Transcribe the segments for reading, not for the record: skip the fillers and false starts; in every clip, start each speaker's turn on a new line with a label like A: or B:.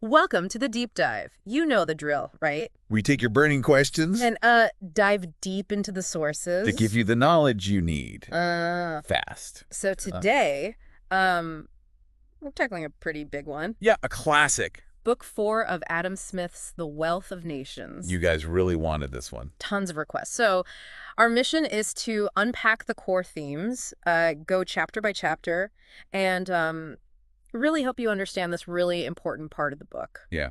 A: Welcome to the deep dive. You know the drill, right?
B: We take your burning questions
A: And dive deep into the sources.
B: to give you the knowledge you need fast.
A: So today, we're tackling a pretty big one.
B: Yeah, a classic.
A: Book 4 of Adam Smith's The Wealth of Nations.
B: You guys really wanted this one.
A: Tons of requests. So our mission is to unpack the core themes, go chapter by chapter, and really help you understand this really important part of the book.
B: Yeah.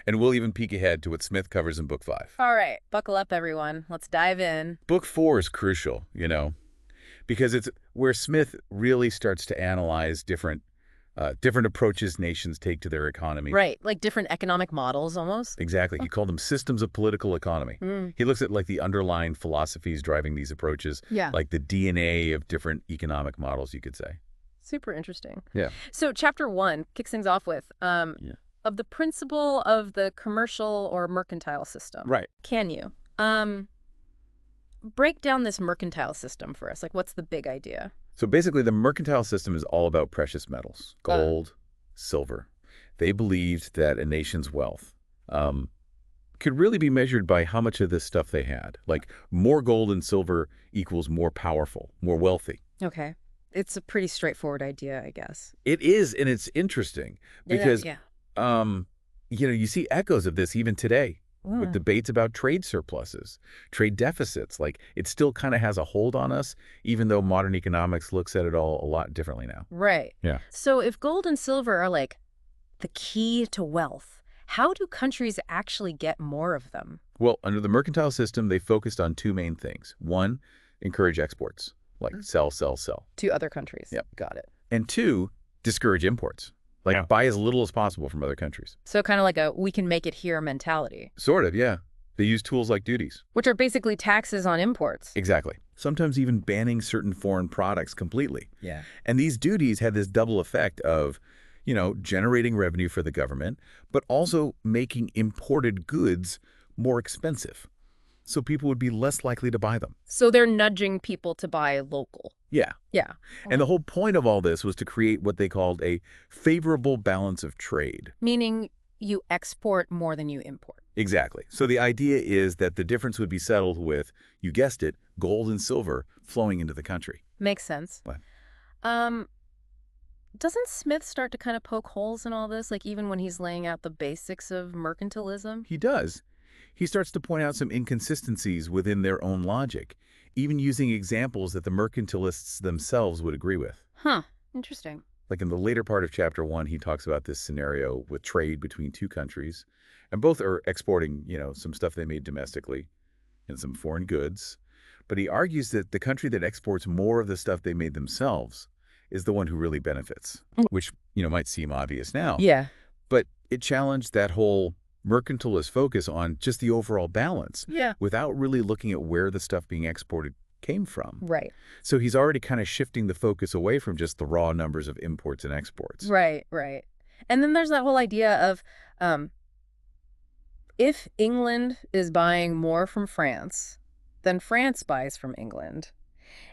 B: And we'll even peek ahead to what Smith covers in Book 5.
A: All right, buckle up, everyone. Let's dive in.
B: Book 4 is crucial, because it's where Smith really starts to analyze different approaches nations take to their economy.
A: Right, like different economic models almost.
B: Exactly. He called them systems of political economy. He looks at like the underlying philosophies driving these approaches, like the DNA of different economic models, you could say.
A: Super interesting.
B: Yeah.
A: So chapter 1 kicks things off with of the principle of the commercial or mercantile system.
B: Right.
A: Can you break down this mercantile system for us? Like, what's the big idea?
B: So basically, the mercantile system is all about precious metals, gold, silver. They believed that a nation's wealth could really be measured by how much of this stuff they had. Like, more gold and silver equals more powerful, more wealthy.
A: Okay. It's a pretty straightforward idea, I guess.
B: It is, and it's interesting because, you see echoes of this even today with debates about trade surpluses, trade deficits. Like, it still kind of has a hold on us, even though modern economics looks at it all a lot differently now.
A: Right.
B: Yeah.
A: So if gold and silver are like the key to wealth, how do countries actually get more of them?
B: Well, under the mercantile system, they focused on two main things. One, encourage exports. Like sell, sell, sell.
A: To other countries.
B: Yep.
A: Got it.
B: And two, discourage imports. Like buy as little as possible from other countries.
A: So kind of like a we can make it here mentality.
B: Sort of, yeah. They use tools like duties.
A: Which are basically taxes on imports.
B: Exactly. Sometimes even banning certain foreign products completely.
A: Yeah.
B: And these duties had this double effect of, generating revenue for the government, but also making imported goods more expensive. So people would be less likely to buy them.
A: So they're nudging people to buy local.
B: Yeah.
A: Yeah.
B: And the whole point of all this was to create what they called a favorable balance of trade.
A: Meaning you export more than you import.
B: Exactly. So the idea is that the difference would be settled with, you guessed it, gold and silver flowing into the country.
A: Makes sense.
B: What?
A: Doesn't Smith start to kind of poke holes in all this, like even when he's laying out the basics of mercantilism?
B: He does. He starts to point out some inconsistencies within their own logic, even using examples that the mercantilists themselves would agree with.
A: Huh. Interesting.
B: Like in the later part of chapter 1, he talks about this scenario with trade between two countries, and both are exporting, some stuff they made domestically and some foreign goods. But he argues that the country that exports more of the stuff they made themselves is the one who really benefits, which, might seem obvious now.
A: Yeah.
B: But it challenged that whole mercantilist focus on just the overall balance without really looking at where the stuff being exported came from.
A: Right.
B: So he's already kind of shifting the focus away from just the raw numbers of imports and exports.
A: Right, right. And then there's that whole idea of if England is buying more from France than France buys from England,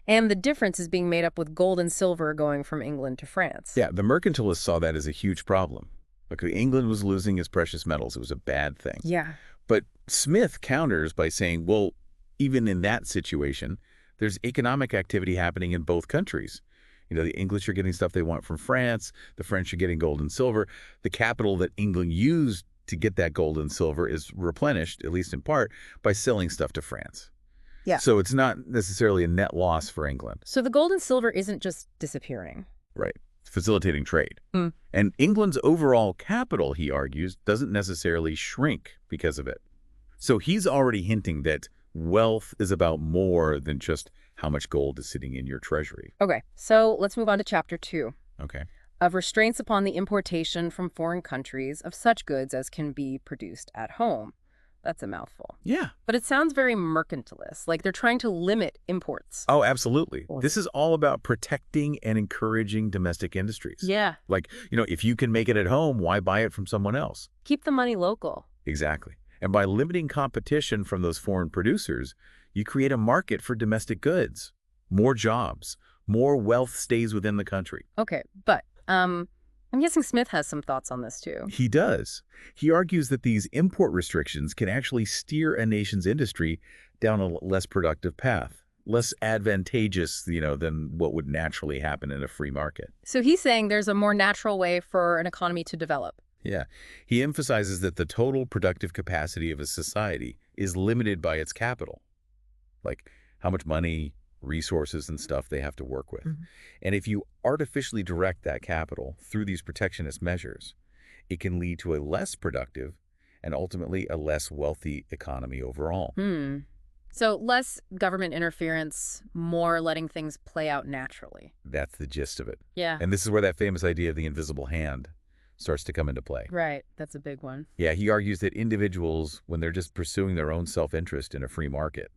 A: and the difference is being made up with gold and silver going from England to France.
B: Yeah, the mercantilists saw that as a huge problem. Because England was losing its precious metals. It was a bad thing.
A: Yeah.
B: But Smith counters by saying, well, even in that situation, there's economic activity happening in both countries. The English are getting stuff they want from France. The French are getting gold and silver. The capital that England used to get that gold and silver is replenished, at least in part, by selling stuff to France.
A: Yeah.
B: So it's not necessarily a net loss for England.
A: So the gold and silver isn't just disappearing.
B: Right. Facilitating trade. And England's overall capital, he argues, doesn't necessarily shrink because of it. So he's already hinting that wealth is about more than just how much gold is sitting in your treasury.
A: Okay, so let's move on to chapter 2.
B: Okay.
A: Of restraints upon the importation from foreign countries of such goods as can be produced at home. That's a mouthful.
B: Yeah.
A: But it sounds very mercantilist, like they're trying to limit imports.
B: Oh, absolutely. This is all about protecting and encouraging domestic industries.
A: Yeah.
B: Like, if you can make it at home, why buy it from someone else?
A: Keep the money local.
B: Exactly. And by limiting competition from those foreign producers, you create a market for domestic goods, more jobs, more wealth stays within the country.
A: Okay, but I'm guessing Smith has some thoughts on this too.
B: He does. He argues that these import restrictions can actually steer a nation's industry down a less productive path, less advantageous, than what would naturally happen in a free market.
A: So he's saying there's a more natural way for an economy to develop.
B: Yeah. He emphasizes that the total productive capacity of a society is limited by its capital, like how much money, resources, and stuff they have to work with.
A: Mhm.
B: And if you artificially direct that capital through these protectionist measures, it can lead to a less productive and ultimately a less wealthy economy overall.
A: Hmm. So less government interference, more letting things play out naturally.
B: That's the gist of it.
A: Yeah,
B: And this is where that famous idea of the invisible hand starts to come into play.
A: right. That's a big one.
B: Yeah, he argues that individuals, when they're just pursuing their own self-interest in a free market,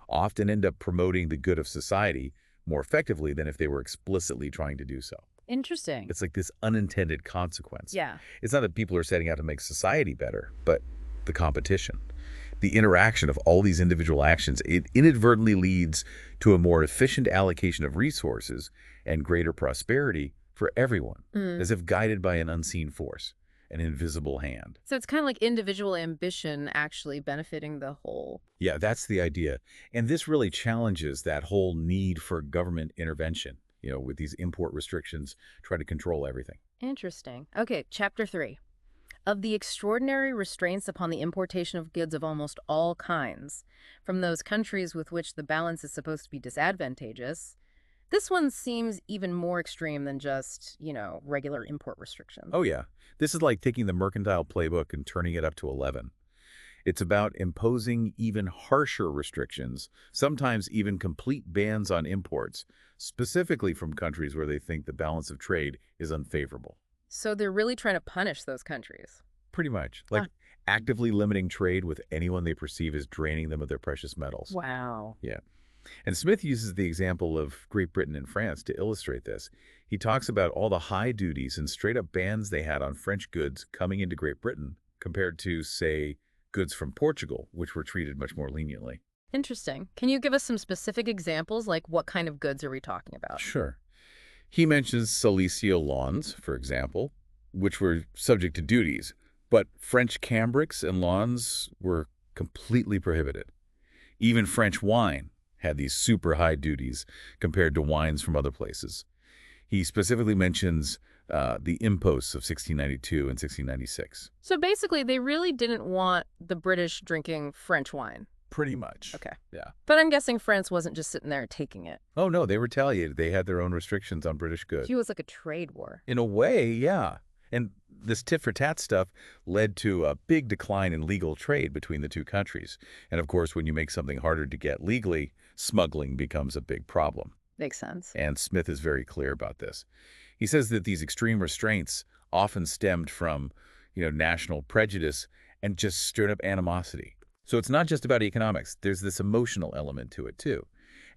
B: often end up promoting the good of society more effectively than if they were explicitly trying to do so.
A: Interesting.
B: It's like this unintended consequence.
A: Yeah.
B: It's not that people are setting out to make society better, but the competition. The interaction of all these individual actions, it inadvertently leads to a more efficient allocation of resources and greater prosperity for everyone,
A: Mm.
B: as if guided by an unseen force, an invisible hand.
A: So it's kind of like individual ambition actually benefiting the whole.
B: Yeah, that's the idea. And this really challenges that whole need for government intervention, with these import restrictions, try to control everything.
A: Interesting. Okay, chapter 3. Of the extraordinary restraints upon the importation of goods of almost all kinds, from those countries with which the balance is supposed to be disadvantageous, this one seems even more extreme than just, regular import restrictions.
B: Oh, yeah. This is like taking the mercantile playbook and turning it up to 11. It's about imposing even harsher restrictions, sometimes even complete bans on imports, specifically from countries where they think the balance of trade is unfavorable.
A: So they're really trying to punish those countries.
B: Pretty much.
A: Huh.
B: Like actively limiting trade with anyone they perceive as draining them of their precious metals.
A: Wow.
B: Yeah. And Smith uses the example of Great Britain and France to illustrate this. He talks about all the high duties and straight-up bans they had on French goods coming into Great Britain compared to, say, goods from Portugal, which were treated much more leniently.
A: Interesting. Can you give us some specific examples, like what kind of goods are we talking about?
B: Sure. He mentions Silesia lawns, for example, which were subject to duties, but French cambrics and lawns were completely prohibited. Even French wine had these super high duties compared to wines from other places. He specifically mentions the imposts of 1692 and 1696.
A: So basically, they really didn't want the British drinking French wine.
B: Pretty much.
A: Okay.
B: Yeah.
A: But I'm guessing France wasn't just sitting there taking it.
B: Oh, no, they retaliated. They had their own restrictions on British goods.
A: It was like a trade war.
B: In a way, yeah. And this tit-for-tat stuff led to a big decline in legal trade between the two countries. And of course, when you make something harder to get legally, smuggling becomes a big problem.
A: Makes sense.
B: And Smith is very clear about this. He says that these extreme restraints often stemmed from, national prejudice and just straight-up animosity. So it's not just about economics. There's this emotional element to it, too.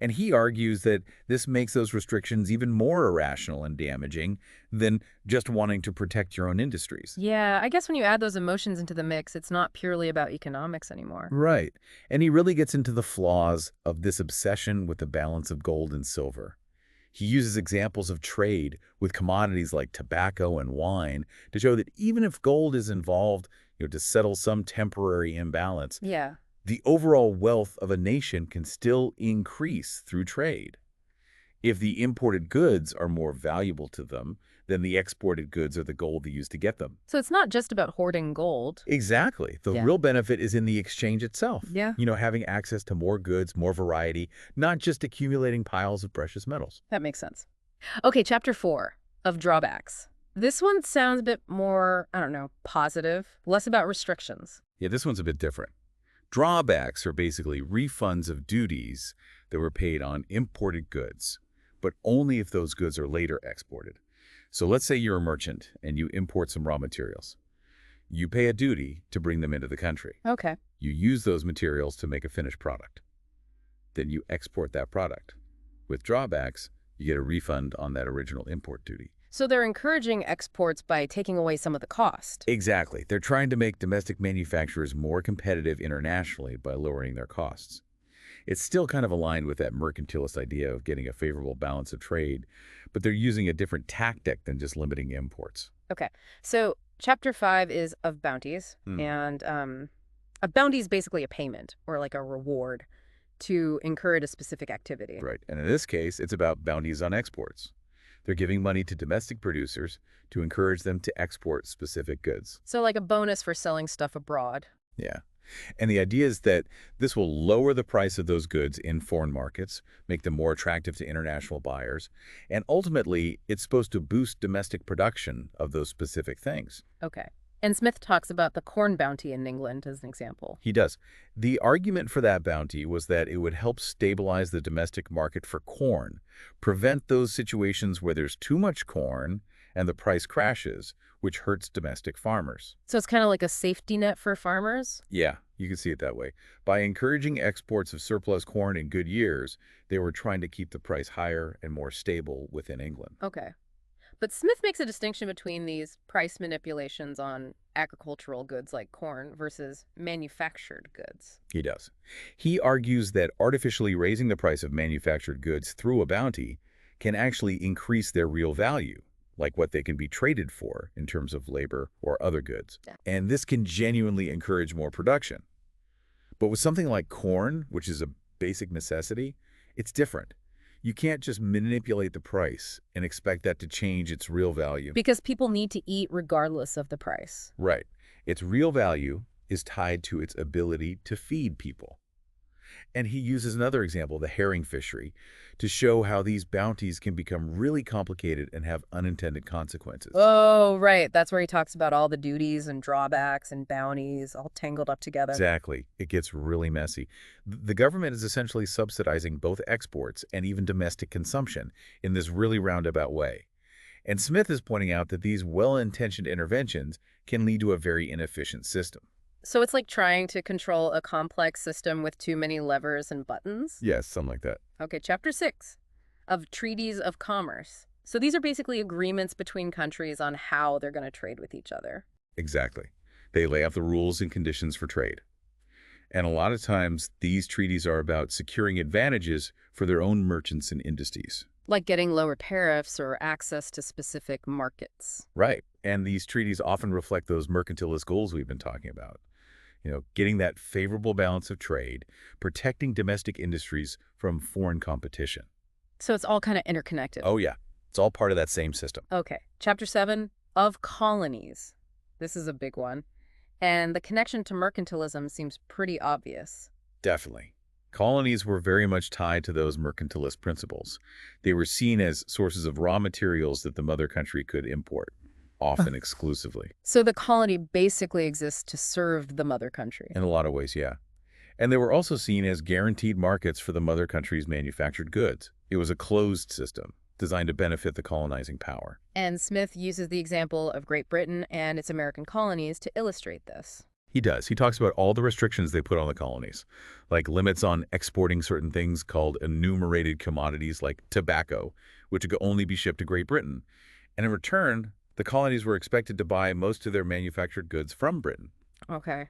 B: And he argues that this makes those restrictions even more irrational and damaging than just wanting to protect your own industries.
A: Yeah, I guess when you add those emotions into the mix, it's not purely about economics anymore.
B: Right. And he really gets into the flaws of this obsession with the balance of gold and silver. He uses examples of trade with commodities like tobacco and wine to show that even if gold is involved, to settle some temporary imbalance,
A: Yeah.
B: the overall wealth of a nation can still increase through trade. If the imported goods are more valuable to them than the exported goods or the gold they use to get them.
A: So it's not just about hoarding gold.
B: Exactly. The
A: Yeah.
B: real benefit is in the exchange itself.
A: Yeah.
B: Having access to more goods, more variety, not just accumulating piles of precious metals.
A: That makes sense. Okay, chapter 4 of drawbacks. This one sounds a bit more, positive, less about restrictions.
B: Yeah, this one's a bit different. Drawbacks are basically refunds of duties that were paid on imported goods, but only if those goods are later exported. So let's say you're a merchant and you import some raw materials. You pay a duty to bring them into the country.
A: Okay.
B: You use those materials to make a finished product. Then you export that product. With drawbacks, you get a refund on that original import duty.
A: So they're encouraging exports by taking away some of the cost.
B: Exactly. They're trying to make domestic manufacturers more competitive internationally by lowering their costs. It's still kind of aligned with that mercantilist idea of getting a favorable balance of trade, but they're using a different tactic than just limiting imports.
A: Okay. So chapter 5 is of bounties.
B: Hmm.
A: And a bounty is basically a payment or like a reward to encourage a specific activity.
B: Right. And in this case, it's about bounties on exports. They're giving money to domestic producers to encourage them to export specific goods.
A: So like a bonus for selling stuff abroad.
B: Yeah. And the idea is that this will lower the price of those goods in foreign markets, make them more attractive to international buyers, and ultimately, it's supposed to boost domestic production of those specific things.
A: Okay. And Smith talks about the corn bounty in England as an example.
B: He does. The argument for that bounty was that it would help stabilize the domestic market for corn, prevent those situations where there's too much corn and the price crashes, which hurts domestic farmers.
A: So it's kind of like a safety net for farmers?
B: Yeah, you can see it that way. By encouraging exports of surplus corn in good years, they were trying to keep the price higher and more stable within England.
A: Okay. But Smith makes a distinction between these price manipulations on agricultural goods like corn versus manufactured goods.
B: He does. He argues that artificially raising the price of manufactured goods through a bounty can actually increase their real value, like what they can be traded for in terms of labor or other goods.
A: Yeah.
B: And this can genuinely encourage more production. But with something like corn, which is a basic necessity, it's different. You can't just manipulate the price and expect that to change its real value.
A: Because people need to eat regardless of the price.
B: Right. Its real value is tied to its ability to feed people. And he uses another example, the herring fishery, to show how these bounties can become really complicated and have unintended consequences.
A: Oh, right. That's where he talks about all the duties and drawbacks and bounties all tangled up together.
B: Exactly. It gets really messy. The government is essentially subsidizing both exports and even domestic consumption in this really roundabout way. And Smith is pointing out that these well-intentioned interventions can lead to a very inefficient system.
A: So it's like trying to control a complex system with too many levers and buttons?
B: Yes, something like that.
A: Okay, chapter 6 of treaties of commerce. So these are basically agreements between countries on how they're going to trade with each other.
B: Exactly. They lay out the rules and conditions for trade. And a lot of times, these treaties are about securing advantages for their own merchants and industries.
A: Like getting lower tariffs or access to specific markets.
B: Right. And these treaties often reflect those mercantilist goals we've been talking about. Getting that favorable balance of trade, protecting domestic industries from foreign competition.
A: So it's all kind of interconnected.
B: Oh, yeah. It's all part of that same system.
A: Okay, chapter 7 of colonies. This is a big one. And the connection to mercantilism seems pretty obvious.
B: Definitely. Colonies were very much tied to those mercantilist principles. They were seen as sources of raw materials that the mother country could import, often exclusively.
A: So the colony basically exists to serve the mother country.
B: In a lot of ways, yeah. And they were also seen as guaranteed markets for the mother country's manufactured goods. It was a closed system designed to benefit the colonizing power.
A: And Smith uses the example of Great Britain and its American colonies to illustrate this.
B: He does. He talks about all the restrictions they put on the colonies, like limits on exporting certain things called enumerated commodities like tobacco, which could only be shipped to Great Britain. And in return, the colonies were expected to buy most of their manufactured goods from Britain.
A: Okay.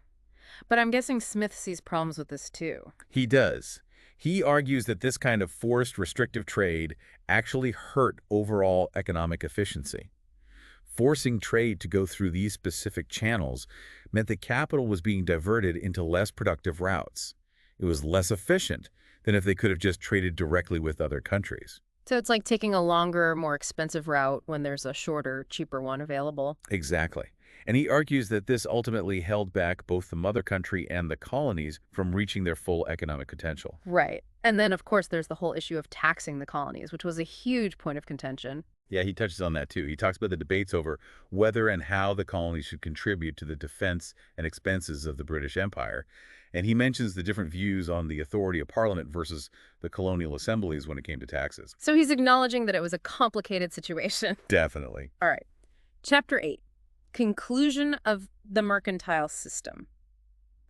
A: But I'm guessing Smith sees problems with this too.
B: He does. He argues that this kind of forced restrictive trade actually hurt overall economic efficiency. Forcing trade to go through these specific channels meant that capital was being diverted into less productive routes. It was less efficient than if they could have just traded directly with other countries.
A: So it's like taking a longer, more expensive route when there's a shorter, cheaper one available.
B: Exactly. And he argues that this ultimately held back both the mother country and the colonies from reaching their full economic potential.
A: Right. And then, of course, there's the whole issue of taxing the colonies, which was a huge point of contention.
B: Yeah, he touches on that too. He talks about the debates over whether and how the colonies should contribute to the defense and expenses of the British Empire. And he mentions the different views on the authority of Parliament versus the colonial assemblies when it came to taxes.
A: So he's acknowledging that it was a complicated situation.
B: Definitely.
A: All right. Chapter 8, Conclusion of the Mercantile System.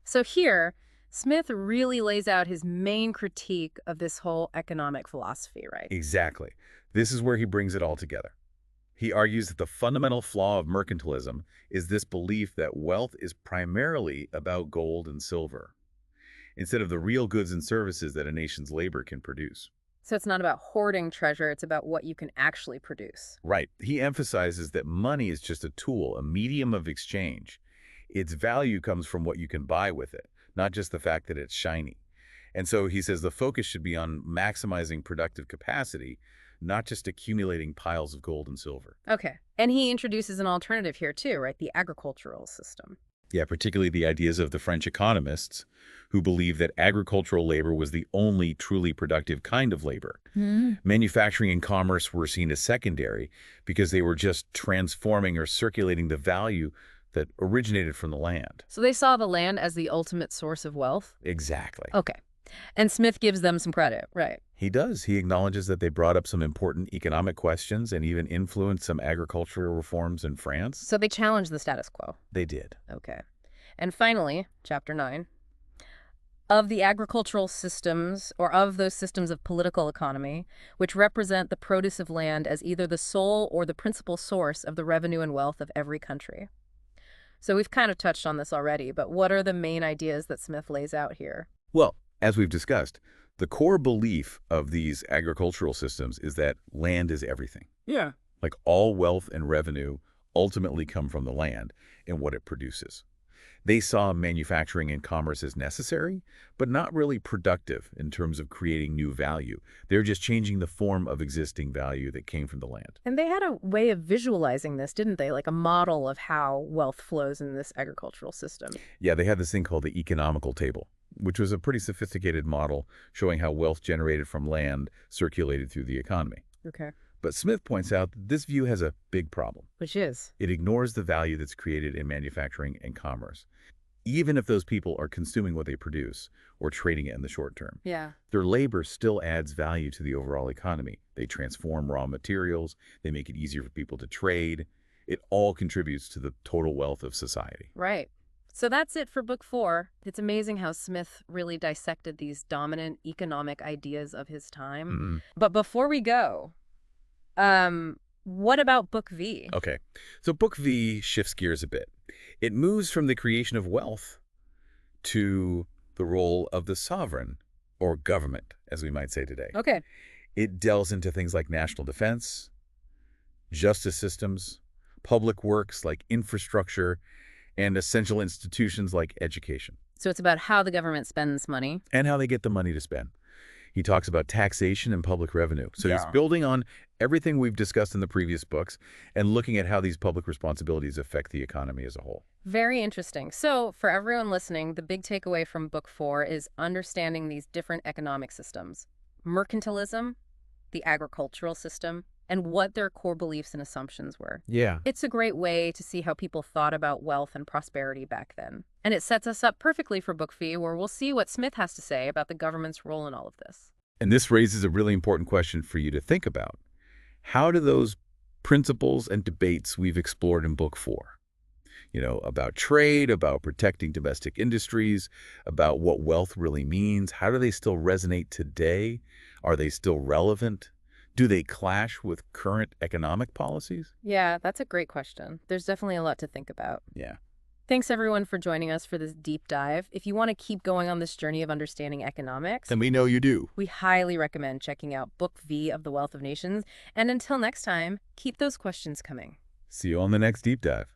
A: So here, Smith really lays out his main critique of this whole economic philosophy, right?
B: Exactly. This is where he brings it all together. He argues that the fundamental flaw of mercantilism is this belief that wealth is primarily about gold and silver, instead of the real goods and services that a nation's labor can produce.
A: So it's not about hoarding treasure, it's about what you can actually produce.
B: Right. He emphasizes that money is just a tool, a medium of exchange. Its value comes from what you can buy with it, not just the fact that it's shiny. And so he says the focus should be on maximizing productive capacity, not just accumulating piles of gold and silver.
A: Okay. And he introduces an alternative here too, right? The agricultural system.
B: Yeah, particularly the ideas of the French economists who believe that agricultural labor was the only truly productive kind of labor.
A: Hmm.
B: Manufacturing and commerce were seen as secondary because they were just transforming or circulating the value that originated from the land.
A: So they saw the land as the ultimate source of wealth?
B: Exactly.
A: Okay. And Smith gives them some credit, right?
B: He does. He acknowledges that they brought up some important economic questions and even influenced some agricultural reforms in France.
A: So they challenge the status quo.
B: They did.
A: Okay. And finally, chapter 9, of the agricultural systems, or of those systems of political economy, which represent the produce of land as either the sole or the principal source of the revenue and wealth of every country. So we've kind of touched on this already, but what are the main ideas that Smith lays out here?
B: Well, as we've discussed, the core belief of these agricultural systems is that land is everything.
A: Yeah.
B: Like all wealth and revenue ultimately come from the land and what it produces. They saw manufacturing and commerce as necessary, but not really productive in terms of creating new value. They're just changing the form of existing value that came from the land.
A: And they had a way of visualizing this, didn't they? Like a model of how wealth flows in this agricultural system.
B: Yeah, they had this thing called the economical table, which was a pretty sophisticated model showing how wealth generated from land circulated through the economy.
A: Okay.
B: But Smith points out that this view has a big problem.
A: Which is?
B: It ignores the value that's created in manufacturing and commerce, even if those people are consuming what they produce or trading it in the short term.
A: Yeah.
B: Their labor still adds value to the overall economy. They transform raw materials. They make it easier for people to trade. It all contributes to the total wealth of society.
A: Right. So that's it for book 4. It's amazing how Smith really dissected these dominant economic ideas of his time.
B: Mm-hmm.
A: But before we go, what about book V?
B: Okay, so Book V shifts gears a bit. It moves from the creation of wealth to the role of the sovereign, or government, as we might say today.
A: Okay.
B: It delves into things like national defense, justice systems, public works like infrastructure, and essential institutions like education,
A: So it's about how the government spends money.
B: and how they get the money to spend. He talks about taxation and public revenue. So he's
A: Yeah.
B: building on everything we've discussed in the previous books and looking at how these public responsibilities affect the economy as a whole.
A: Very interesting. So for everyone listening, the big takeaway from book 4 is understanding these different economic systems: mercantilism, the agricultural system, and what their core beliefs and assumptions were.
B: Yeah.
A: It's a great way to see how people thought about wealth and prosperity back then. And it sets us up perfectly for book V, where we'll see what Smith has to say about the government's role in all of this.
B: And this raises a really important question for you to think about. How do those principles and debates we've explored in Book 4, about trade, about protecting domestic industries, about what wealth really means, how do they still resonate today? Are they still relevant? Do they clash with current economic policies?
A: Yeah, that's a great question. There's definitely a lot to think about.
B: Yeah.
A: Thanks, everyone, for joining us for this deep dive. If you want to keep going on this journey of understanding economics,
B: And we know you do.
A: we highly recommend checking out Book V of The Wealth of Nations. And until next time, keep those questions coming.
B: See you on the next deep dive.